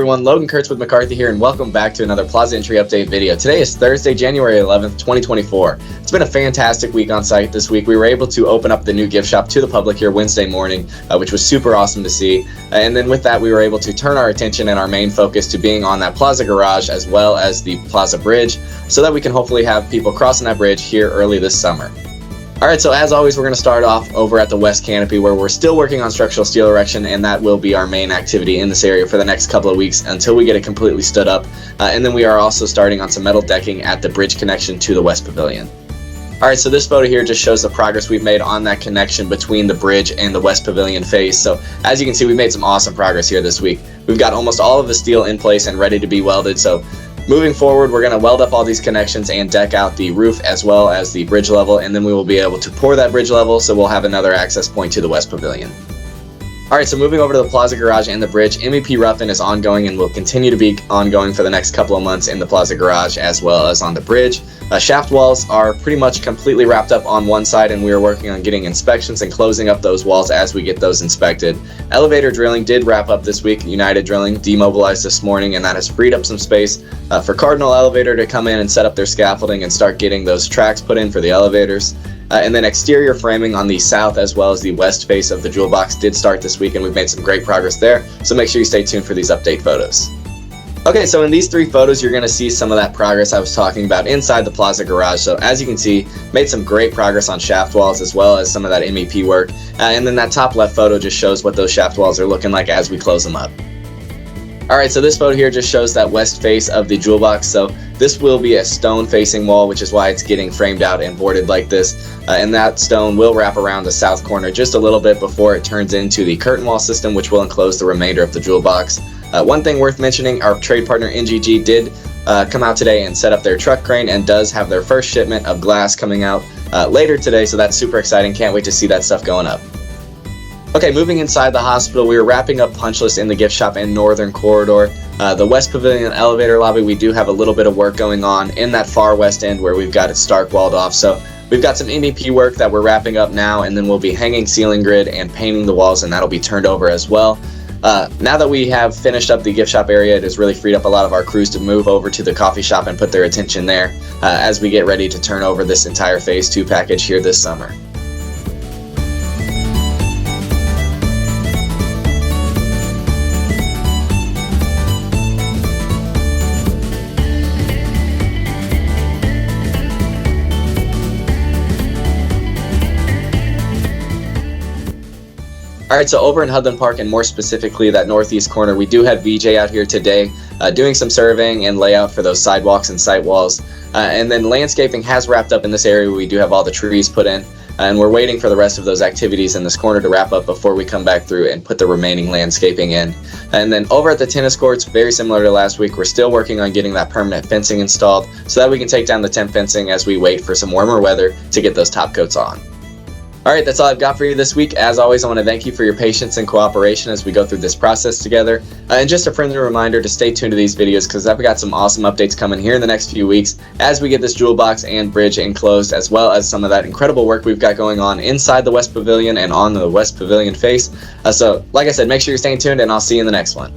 everyone, Logan Kurtz with McCarthy here, and welcome back to another Plaza entry update video. Today is Thursday, January 11th, 2024. It's been a fantastic week on site this week. We were able to open up the new gift shop to the public here Wednesday morning, which was super awesome to see. And then with that, we were able to turn our attention and our main focus to being on that Plaza garage as well as the Plaza bridge, so that we can hopefully have people crossing that bridge here early this summer. Alright, so as always, we're going to start off over at the west canopy, where we're still working on structural steel erection, and that will be our main activity in this area for the next couple of weeks until we get it completely stood up. And then we are also starting on some metal decking at the bridge connection to the west pavilion. Alright, so this photo here just shows the progress we've made on that connection between the bridge and the west pavilion face. So as you can see, we've made some awesome progress here this week. We've got almost all of the steel in place and ready to be welded, so moving forward, we're going to weld up all these connections and deck out the roof as well as the bridge level, and then we will be able to pour that bridge level, so we'll have another access point to the west pavilion. Alright, so moving over to the Plaza garage and the bridge, MEP roughing is ongoing and will continue to be ongoing for the next couple of months in the Plaza garage as well as on the bridge. Shaft walls are pretty much completely wrapped up on one side, and we are working on getting inspections and closing up those walls as we get those inspected. Elevator drilling did wrap up this week. United Drilling demobilized this morning, and that has freed up some space for Cardinal Elevator to come in and set up their scaffolding and start getting those tracks put in for the elevators. And then exterior framing on the south as well as the west face of the jewel box did start this week, and we've made some great progress there, so make sure you stay tuned for these update photos. Okay, so in these three photos, you're going to see some of that progress I was talking about inside the Plaza garage. So as you can see, made some great progress on shaft walls as well as some of that MEP work. And then that top left photo just shows what those shaft walls are looking like as we close them up. Alright, so this photo here just shows that west face of the jewel box. So this will be a stone facing wall, which is why it's getting framed out and boarded like this. And that stone will wrap around the south corner just a little bit before it turns into the curtain wall system, which will enclose the remainder of the jewel box. One thing worth mentioning, our trade partner NGG did come out today and set up their truck crane and does have their first shipment of glass coming out later today, so that's super exciting. Can't wait to see that stuff going up. Okay, moving inside the hospital, we are wrapping up punch list in the gift shop and northern corridor. The west pavilion elevator lobby, we do have a little bit of work going on in that far west end where we've got it stark walled off. So we've got some MEP work that we're wrapping up now, and then we'll be hanging ceiling grid and painting the walls, and that'll be turned over as well. Now that we have finished up the gift shop area, it has really freed up a lot of our crews to move over to the coffee shop and put their attention there as we get ready to turn over this entire Phase 2 package here this summer. Alright, so over in Hudland Park, and more specifically that northeast corner, we do have VJ out here today doing some surveying and layout for those sidewalks and site walls. And then landscaping has wrapped up in this area. We do have all the trees put in, and we're waiting for the rest of those activities in this corner to wrap up before we come back through and put the remaining landscaping in. And then over at the tennis courts, very similar to last week, we're still working on getting that permanent fencing installed so that we can take down the temp fencing as we wait for some warmer weather to get those top coats on. Alright, that's all I've got for you this week. As always, I want to thank you for your patience and cooperation as we go through this process together. And just a friendly reminder to stay tuned to these videos, because I've got some awesome updates coming here in the next few weeks as we get this jewel box and bridge enclosed, as well as some of that incredible work we've got going on inside the West Pavilion and on the West Pavilion face. So, like I said, make sure you're staying tuned, and I'll see you in the next one.